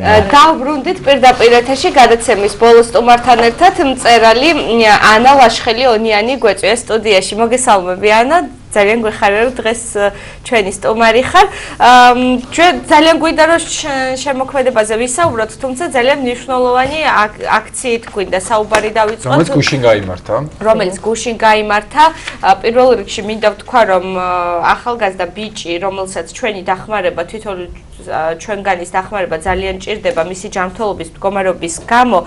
დავბრუნდით პირდაპირ ეთერში გადაცემის ბოლო სტუმართან ერთად მწერალი ანა ლაშხელი-ონიანი გვეწვია სტუდიაში. მოგესალმები ანა, ძალიან გვეხარია რომ დღეს ჩვენი სტუმარი ხარ. ჩვენ ძალიან გვინდა რომ შემოქმედებაზე ვისაუბროთ, თუმცა ძალიან მნიშვნელოვანი აქციით გვინდა საუბარი დავიწყოთ. რომელიც გუშინ გაიმართა. პირველ რიგში მინდა ვთქვა რომ ახალგაზრდა ბიჭი, რომელსაც ჩვენი დახმარება თვითონ ჩვენგანის დახმარება ძალიან ჭირდება მისი ჯანმრთელობის მდგომარეობის გამო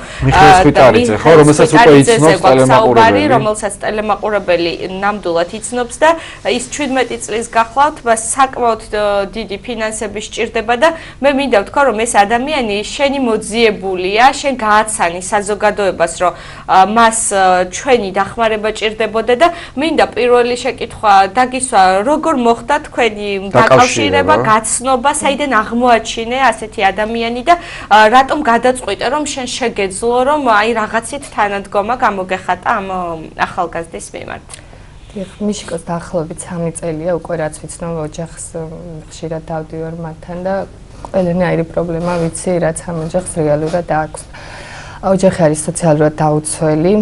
რომელსაც უკვე იცნობს ტელემაყურებელი, რომელსაც ტელემაყურებელი ნამდვილად იცნობს და ის 17 წლის გახლავთ, მას საკმაოდ დიდი ფინანსები სჭირდება და მე მინდა ვთქვა რომ ეს ადამიანი შენი მოძიებულია, შენ გააცანი საზოგადოებას რომ მას ჩვენი დახმარება ჭირდებოდა და მინდა პირველი შეკითხვა დაგისვა როგორ მოხდა თქვენი დაკავშირება, გაცნობა, საიდან აღმოაჩინე ასეთი ადამიანი და რატომ გადაწყვიტე რომ შენ შეგეძლო რომ აი რაღაცით თანადგომა გამოგეხატა ამ ახალგაზრდის მიმართ. მიშიკოს დაახლოებით 3 წელია უკვე რაც ვიცნობ ოჯახს ხშირად დავდივარ მათთან და ყველანაირი პრობლემა ვიცი რაც ამ ოჯახს რეალურად აქვს. ოჯახი არის სოციალურად დაუცველი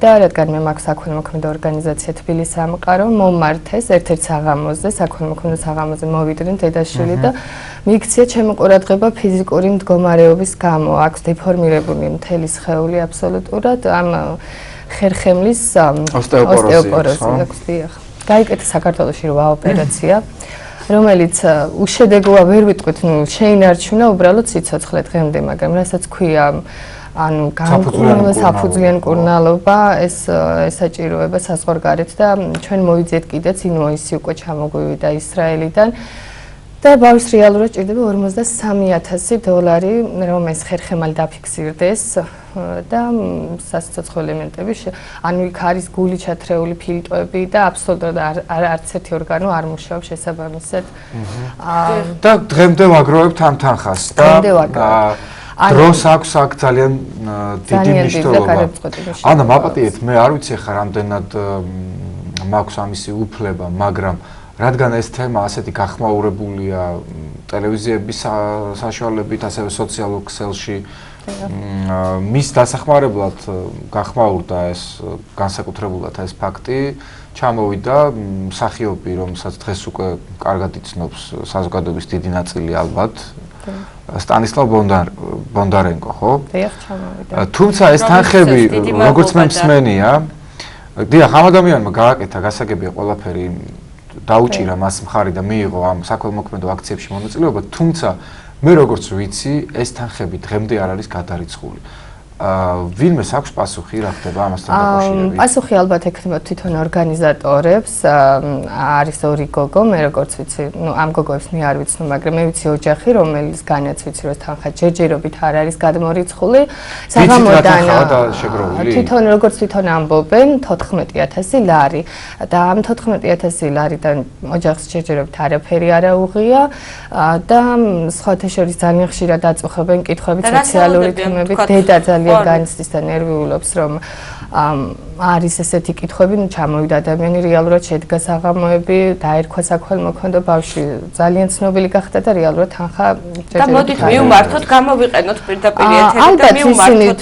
და რადგან მე მაქვს საქველმოქმედო ორგანიზაცია თბილისის სამყარო მომართეს ერთ-ერთ საღამოზე, საქველმოქმედო საღამოზე მოვიდნენ დედაშვილი და მიიქცია ჩემი ყურადღება ფიზიკური მდგომარეობის გამო. აქვს დეფორმირებული მთელი სხეული აბსოლუტურად ამ ხერხემლის ოსტეოპოროზი აქვს. გაიკეთა საქართველოში რვა ოპერაცია, რომელიც უშედეგოა ვერ ვიტყვით, შეინარჩუნა უბრალოდ სიცოცხლე დღემდე, მაგრამ რასაც ქვია ანუ საფუძვლიანი კურნალობა ეს საჭიროება საზღვარგარეთ და ჩვენ მოვიძიეთ კიდეც ინვოისი უკვე ჩამოგვივიდა ისრაელიდან და ბავშვს რეალურად ჭირდება $43,000 რომ ეს ხერხემალი დაფიქსირდეს და სასიცოცხლო ელემენტები ანუ იქ არის გული ჩათრეული ფილტვები და აბსოლუტურად არც ერთი ორგანო არ მუშაობს შესაბამისად და დღემდე ვაგროვებთ ამ თანხას და დროს აქვს აქ ძალიან დიდი მნიშვნელობა. ანა, მაპატიეთ, მე არ ვიცი ხა რამდენად მაქვს ამისი უფლება, მაგრამ რადგან ეს თემა ასეთი გახმაურებულია ტელევიზიების საშუალებით, ასევე სოციალურ ქსელში, მის დასახმარებლად გახმაურდა ეს განსაკუთრებულად ეს ფაქტი, ჩამოვიდა მსახიობი, რომელსაც დღეს უკვე კარგად იცნობს საზოგადოების დიდი ნაწილი ალბათ. სტანისლავ ბონდარენკო, ხო? დიახ, ჩამოვიდა. თუმცა ეს თანხები, როგორც მე მსმენია, დიახ, ამ ადამიანმა გააკეთა გასაგებია ყველაფერი, დაუჭირა მას მხარი და მიიღო ამ საქველმოქმედო აქციებში მონაწილეობა, თუმცა მე როგორც ვიცი, ეს თანხები დღემდე არ არის გადარიცხული. ვინმეს აქვს პასუხი რა ხდება ამასთან დაკავშირებით? პასუხი ალბათ ექნება თვითონ ორგანიზატორებს. არის ორი გოგო, მე როგორც ვიცი, ამ გოგოებს მე არ ვიცნობ, მაგრამ მე ვიცი ოჯახი, რომელიც განაც ვიცი, რომ თანხა ჯერჯერობით არ არის გადმორიცხული. საღამოდან თვითონ როგორც თვითონ ამბობენ, $14,000 და ამ $14,000-დან ოჯახს ჯერჯერობით არაფერი არ აუღია და სხვათა შორის ძალიან ხშირად აწუხებენ კითხვებით სოციალური თემებით, დედა ძალიან განიცდის და ნერვიულობს, რომ არის ესეთი კითხვები, ჩამოვიდა ადამიანი, რეალურად შედგა საღამოები, დაერქვა საქველმოქმედო ბავშვი, ძალიან ცნობილი გახდა და რეალურად თანხა და მოდით მივმართოთ, გამოვიყენოთ პირდაპირ ეთერი და მივმართოთ.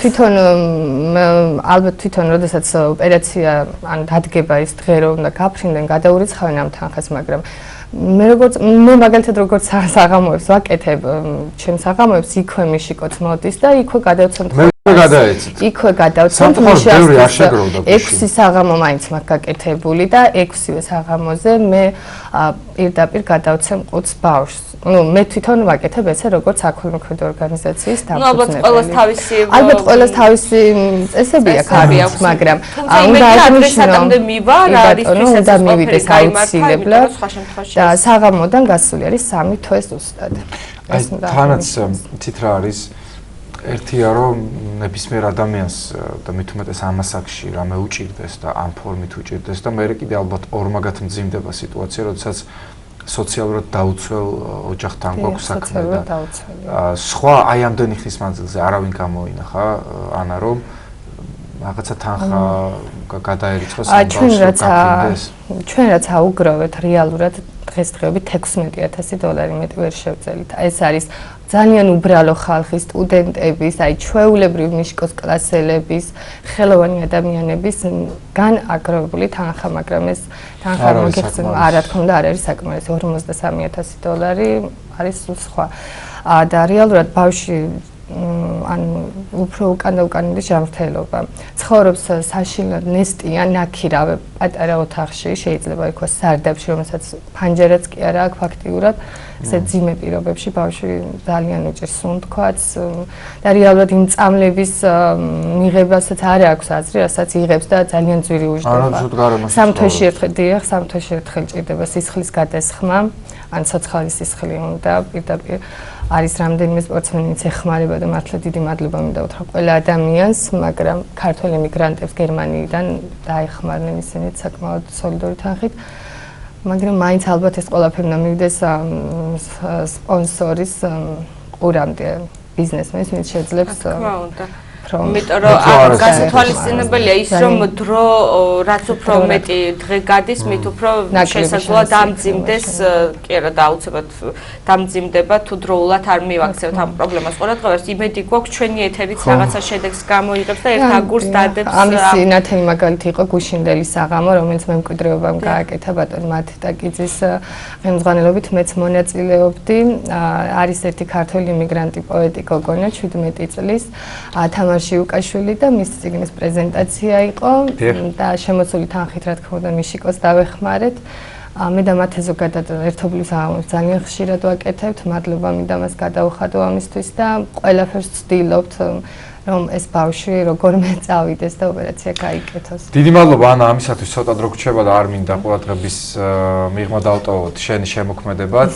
ალბათ თვითონ, როდესაც ოპერაცია ან დადგება ის დღე, რომ უნდა გაფრინდნენ, გადაურიცხავენ ამ თანხას, მაგრამ მე მაგალითად როგორც საღამოებს ვაკეთებ, ჩემ საღამოებს იქვე მიშიკოც მოდის და იქვე გადავცემთ. იქვე გადავცემთ მიშას 6 საღამო მაინც მაქვს გაკეთებული და 6-ვე საღამოზე მე პირდაპირ გადავცემ 5 ბავშვს. მე თვითონ ვაკეთებ ესე როგორც საქველმოქმედო ორგანიზაციის დამფუძნებელი. ალბათ ყველას თავისი წესები აქვს, მაგრამ უნდა აღნიშნო, უნდა მივიდეს აუცილებლად და საღამოდან გასული არის 3 თვე ზუსტად. თანაც თით რა არის ერთია რომ ნებისმიერ ადამიანს და მით უმეტეს ამ ასაკში რამე უჭირდეს და ამ ფორმით უჭირდეს და მე კიდე ალბათ ორმაგად მძიმდება სიტუაცია, როდესაც სოციალურად დაუცველ ოჯახთან გვაქვს საქმე და სხვა აი ამდენი ხნის მანძილზე არავინ გამოინახა, ანა რომ რაღაცა თანხა გადაერიცხოს ამ ბავშვს. ჩვენ რაც აუგროვეთ რეალურად დღესდღეობით $16,000 მეტი ვერ შევძელით. ეს არის ძალიან უბრალო ხალხის, სტუდენტების, აი ჩვეულებრივ მიშკოს კლასელების, ხელოვანი ადამიანების განაგროვებული თანხა, მაგრამ ეს თანხა რა თქმა უნდა არ არის საკმარისი. $53,000 არის სულ სხვა. და რეალურად ბავშვი უფრო უკანდა ჯანმრთელობა. ცხოვრობს საშინლად ნესტიან ნაქირავ პატარა ოთახში, შეიძლება ითქვას სარდაფში, რომელსაც ფანჯერაც კი არა აქვს ფაქტიურად. ესე ძიმე პირობებში ბავშვი ძალიან უჭირს სუნთქვაც და რეალურად იმ წამლების მიღებასაც არ აქვს აზრი, რასაც იღებს და ძალიან ძვირი უჯდება. სამთვეში ერთხელ ჭირდება სისხლის გადასხმა, ან ცოცხალი სისხლი უნდა პირდაპირ არის რამდენიმე სპორტსმენიც ეხმარება და მართლა დიდი მადლობა მინდა უთხრა ყველა ადამიანს, მაგრამ ქართველ ემიგრანტებს გერმანიიდან დაეხმარნენ ისინიც საკმაოდ სოლიდური თანხით. მაგრამ მაინც ალბათ ეს ყველაფერი უნდა მივიდეს სპონსორის ყურამდე ბიზნესმენს, ვინც შეძლებს იმიტომ რომ გასათვალისწინებელია ის რომ დრო რაც უფრო მეტი დღე გადის, მით უფრო შესაძლოა დამძიმდეს, კი არა დაუცებად დამძიმდება თუ დროულად არ მივაქცევთ ამ პრობლემას. ყოველდღიურად იმედი გვაქვს ჩვენი ეთერიც რაღაცა შედეგს გამოიღებს და ერთ აგურს დადებს. ამის ნათელი მაგალითი იყო გუშინდელი საღამო, რომელიც მემკვიდრეობამ გააკეთა ბატონ მათიტაკიძის ხელმძღვანელობით, მეც მონაწილეობდი. არის ერთი ქართველი იმიგრანტი პოეტი გოგონა 17 წლის თამაში უკაშვილი და მის წიგნის პრეზენტაცია იყო და შემოსული თანხით რა თქმა უნდა მიშიკოს დავეხმარეთ. მე და მათე ზოგადად ერთობლივ საღამოს ძალიან ხშირად ვაკეთებთ. მადლობა მინდა მას გადაუხადო ამისთვის და ყველაფერს ვცდილობთ რომ ეს ბავშვი როგორმე წავიდეს და ოპერაცია გაიკეთოს. დიდი მადლობა ანა ამისათვის ცოტა დრო გრჩება და არ მინდა ყურადღების მიღმა დავტოვოთ შენი შემოქმედებაც.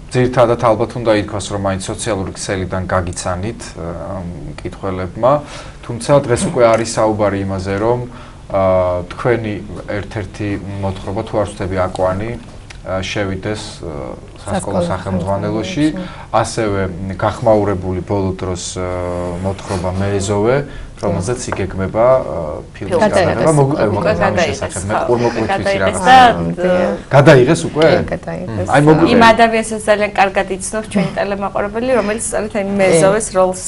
ძირითადად ალბათ უნდა ითქვას რომ მაინც სოციალური ქსელიდან გაგიცანით მკითხველებმა, თუმცა დღეს უკვე არის საუბარი იმაზე რომ თქვენი ერთ-ერთი მოთხრობა თუ არ ვცდები აკვანი შევიდეს სასკოლო სახელმძღვანელოში, ასევე გახმაურებული ბოლო დროს მოთხრობა მეეზოვე, რომელზეც იგეგმება ფილმის გადაღება, მოგვიყვება ამის შესახებ, მე ყურმოყრით ვიცი რაღაცა. გადაიღეს უკვე? გადაიღეს. აი მოგვიყვება. იმ ადამიანსაც ძალიან კარგად იცნობს ჩვენი ტელემაყურებელი, რომელიც სწორედ აი მეეზოვის როლს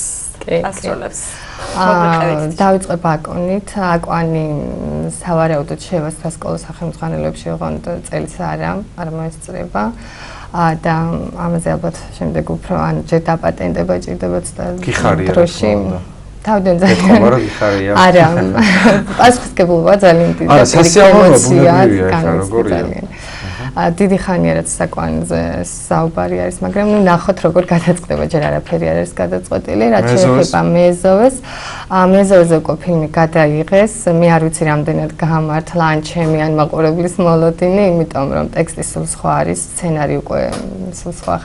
ასრულებს. დავიწყებ აკონით. აკვანი სავარაუდოდ შევა სასკოლო სახელმძღვანელოებში, ოღონდ წელს არ მოესწრება. და ამაზე ალბათ შემდეგ უფრო ან ჯერ დაპატენტება ჭირდებათ და დროში თავიდან ძალიან არა პასუხისმგებლობა ძალიან დიდი და სასიამოვნოა როგორია დიდი ხანია რაც საკვანზე საუბარი არის, მაგრამ ნუ ნახოთ როგორ გადაწყდება, ჯერ არაფერი არ არის გადაწყვეტილი, რაც შეეხება მეეზოვეს. მეეზოვეზე უკვე ფილმი გადაიღეს, მე არ ვიცი რამდენად გამართლა ან ჩემი ან მაყურებლის მოლოდინი, იმიტომ რომ ტექსტი სულ სხვა არის, სცენარი უკვე სულ სხვა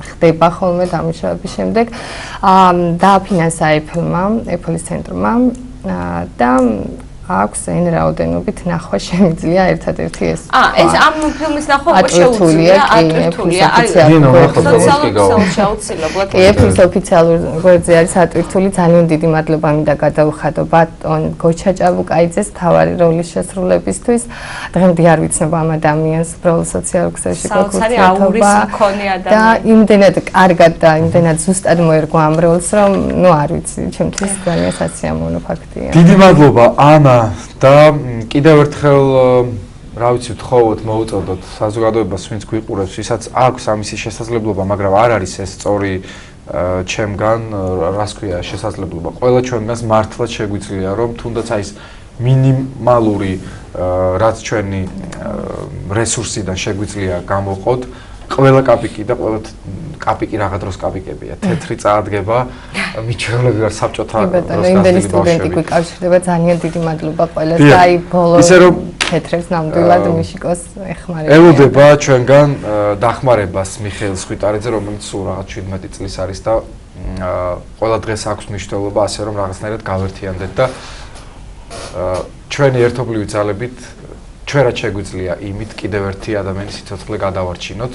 ხდება ხოლმე დამუშავების შემდეგ. დააფინანსა Apple-ის ცენტრმა და აქვს այն რაოდენობით ნახვა შემიძლია ერთადერთი ეს. ეს ამ ფილმის ნახვა უკვე შეუძლია, ატვირთულია. Apple-ის ოფიციალურ გვერდზე არის ატვირთული. ძალიან დიდი მადლობა მინდა გადაუხადო ბატონ გოჩა ჭაბუკაიძეს თავარი როლის შესრულებისთვის. დღემდე არ ვიცნობ ამ ადამიანს, უბრალოდ სოციალურ ქსელში გქონდა და იმდენად კარგად და იმდენად ზუსტად მოერგო ამ როლს, რომ ნუ არ ვიცი, ჩემთვის ძალიან სასიამოვნო ფაქტია. დიდი მადლობა ანა და კიდევ ერთხელ რა ვიცი ვთხოვოთ მოუწოდოთ საზოგადოებას ვინც გვიყურებს, ვისაც აქვს ამისი შესაძლებლობა, მაგრამ არ არის ეს სწორი ჩემგან, რას ქვია შესაძლებლობა. ყველა ჩვენგანს მართლაც შეგვიძლია რომ თუნდაც აი ეს მინიმალური რაც ჩვენი რესურსიდან შეგვიძლია გამოყოთ, ყველა კაპიკი და ყველა კაპიკი რაღაც დროს კაპიკებია. თეთრი წაადგება, მიჩვეულები ვარ საბჭოთა დროს იმდენი სტუდენტი გვიკავშირდება, ძალიან დიდი მადლობა ყველას და აი ბოლო თეთრებს ნამდვილად მიშიკოს ეხმარება. ელოდება ჩვენგან დახმარებას მიხეილ სხვიტარიძე, რომელიც სულ რაღაც 17 წლის არის და ყველა დღეს აქვს მნიშვნელობა, ასე რომ რაღაცნაირად გავერთიანდეთ და ჩვენი ერთობლივი ძალებით ჩვენ რაც შეგვიძლია იმით კიდევ ერთი ადამიანის სიცოცხლე გადავარჩინოთ.